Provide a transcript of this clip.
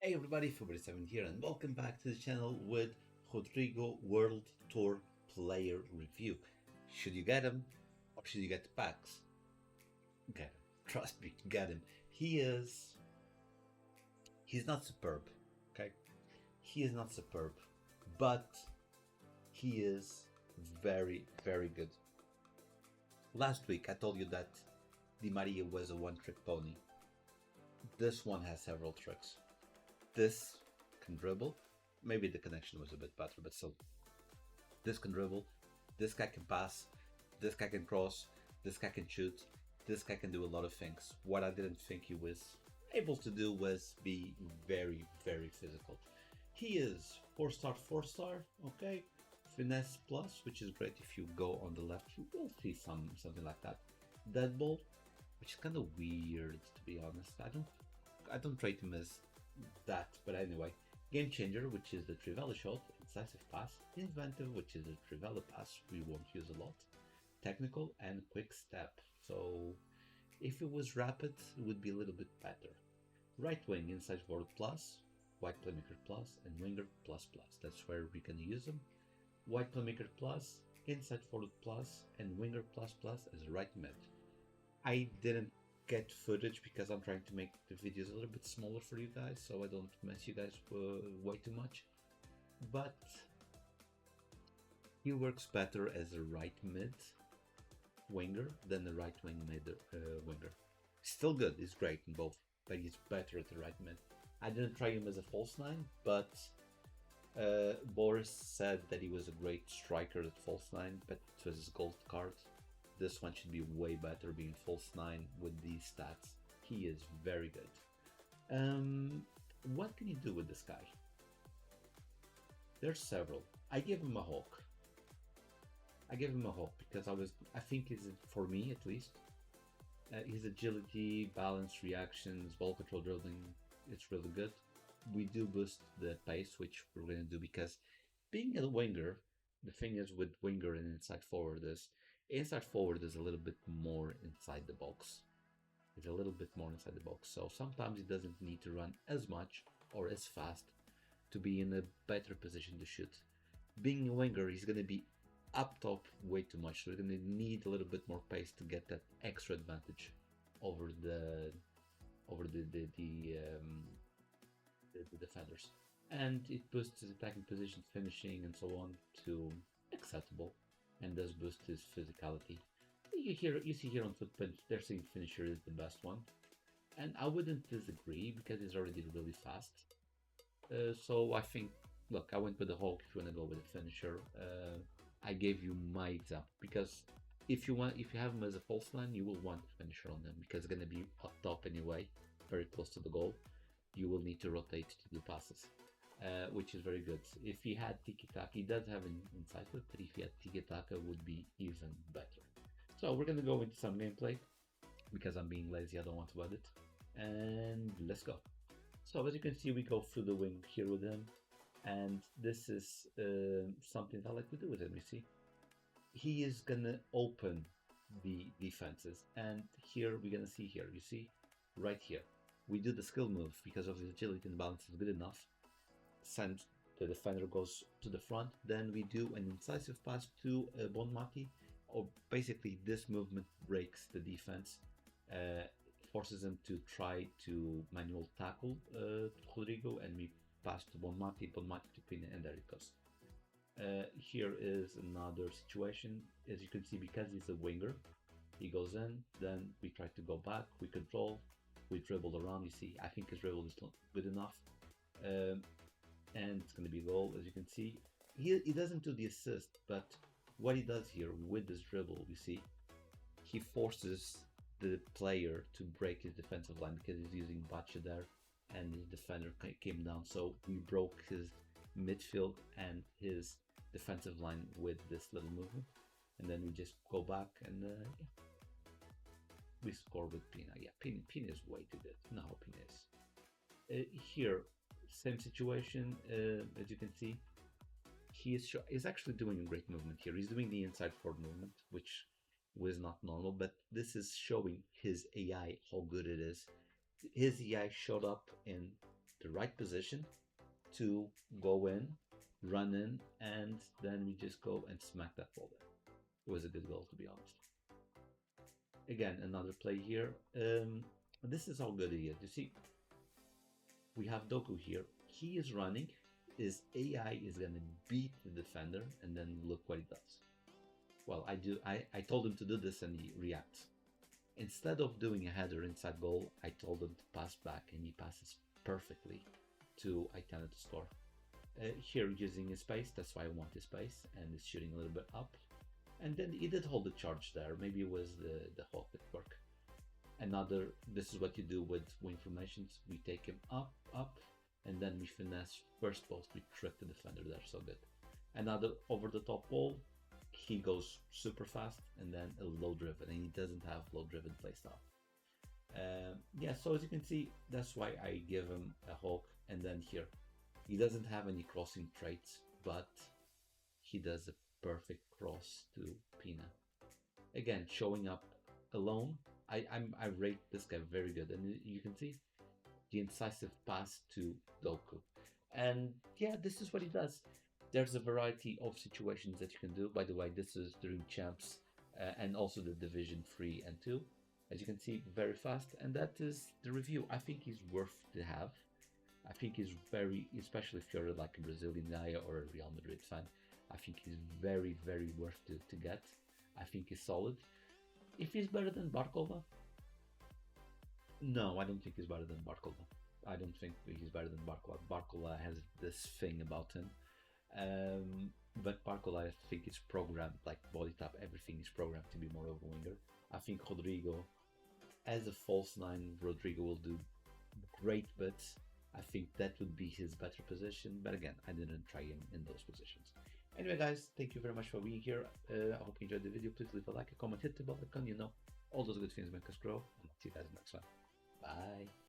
Hey everybody, February7 here and welcome back to the channel with Rodrygo World Tour Player Review. Should you get him or should you get the packs? Get him. Trust me, get him. He's not superb, okay? He is not superb, but he is very, very good. Last week I told you that Di Maria was a one-trick pony. This one has several tricks. This can dribble. Maybe the connection was a bit better, but still. This can dribble. This guy can pass. This guy can cross. This guy can shoot. This guy can do a lot of things. What I didn't think he was able to do was be very, very physical. He is 4-star, 4-star, okay? Finesse plus, which is great. If you go on the left, you will see something like that. Dead ball, which is kind of weird, to be honest. I don't rate him as that, but anyway. Game changer, which is the Trivela shot. Incisive pass. Inventive, which is the Trivela pass we won't use a lot. Technical and quick step. So if it was rapid, it would be a little bit better. Right wing, inside forward plus, white playmaker plus, and winger plus plus. That's where we can use them. White playmaker plus, inside forward plus, and winger plus plus as right mid. I didn't get footage because I'm trying to make the videos a little bit smaller for you guys, so I don't mess you guys way too much. But he works better as a right mid winger than the right wing mid winger. Still good, he's great in both, but he's better at the right mid. I didn't try him as a false nine, but Boris said that he was a great striker at false nine, but it was his gold card. This one should be way better, being false 9 with these stats. He is very good. What can you do with this guy? There's several. I give him a hawk. Because I think it's, for me at least, his agility, balance, reactions, ball control, dribbling, it's really good. We do boost the pace, which we're going to do because being a winger, the thing is with winger and inside forward is a little bit more inside the box. It's a little bit more inside the box. So sometimes he doesn't need to run as much or as fast to be in a better position to shoot. Being a winger, he's going to be up top way too much. So he's going to need a little bit more pace to get that extra advantage over the defenders. And it boosts his attacking position, finishing, and so on to acceptable, and does boost his physicality. You see here on Footprint, they're saying finisher is the best one, and I wouldn't disagree because he's already really fast. So I think, look, I went with the Hulk. If you want to go with the finisher, I gave you my example because if you have him as a false line, you will want finisher on them because it's going to be up top anyway, very close to the goal. You will need to rotate to do passes. Which is very good. If he had tiki-taka, he does have an inside foot, but if he had tiki-taka, would be even better. So we're going to go into some gameplay, because I'm being lazy, I don't want to edit, and let's go. So as you can see, we go through the wing here with him, and this is something I like to do with him, you see. He is going to open the defenses, and here we're going to see here, you see, right here. We do the skill move because of his agility and balance is good enough. Send the defender goes to the front, then we do an incisive pass to Bonmati, or basically this movement breaks the defense, forces him to try to manual tackle Rodrygo, and we pass to Bonmati to Pina, and there it goes. Here is another situation. As you can see, because he's a winger, he goes in, then we try to go back, we control, we dribble around. You see, I think his dribble is not good enough. And it's going to be goal. As you can see, he doesn't do the assist, but what he does here with this dribble, you see, he forces the player to break his defensive line because he's using Bacha there, and his defender came down. So we broke his midfield and his defensive line with this little movement, and then we just go back and yeah, we score with Pina. Yeah, Pina is way too good. No, Pina is here. Same situation, as you can see, he's actually doing a great movement here. He's doing the inside forward movement, which was not normal, but this is showing his AI, how good it is. His AI showed up in the right position to go in, run in, and then we just go and smack that ball there. It was a good goal, to be honest. Again, another play here. This is how good he is. You see, we have Doku here. He is running. His AI is gonna beat the defender, and then look what he does. Well, I told him to do this, and he reacts. Instead of doing a header inside goal, I told him to pass back, and he passes perfectly to Aitana to score. Here, using his space, that's why I want his space, and he's shooting a little bit up. And then he did hold the charge there. Maybe it was the hook that worked. Another, this is what you do with wing formations. We take him up, and then we finesse first post. We trick the defender there, so good. Another over the top ball. He goes super fast, and then a low driven, and he doesn't have low driven playstyle. Yeah, so as you can see, that's why I give him a hook. And then here, he doesn't have any crossing traits, but he does a perfect cross to Pina. Again, showing up alone. I rate this guy very good, and you can see the incisive pass to Doku. And yeah, this is what he does. There's a variety of situations that you can do. By the way, this is during champs and also the division 3 and 2. As you can see, very fast. And that is the review. I think he's worth to have. I think he's very, especially if you're like a Brazilian guy or a Real Madrid fan, I think he's very, very worth to get. I think he's solid. If he's better than Barkova, no, I don't think he's better than Barkova. I don't think he's better than Barkova. Barkova has this thing about him. But Barcola, I think is programmed, like body type, everything is programmed to be more of a winger. I think Rodrygo, as a false nine, Rodrygo will do great, but I think that would be his better position. But again, I didn't try him in those positions. Anyway, guys, thank you very much for being here. I hope you enjoyed the video. Please leave a like, a comment, hit the bell icon. You know, all those good things make us grow. And see you guys in the next one. Bye.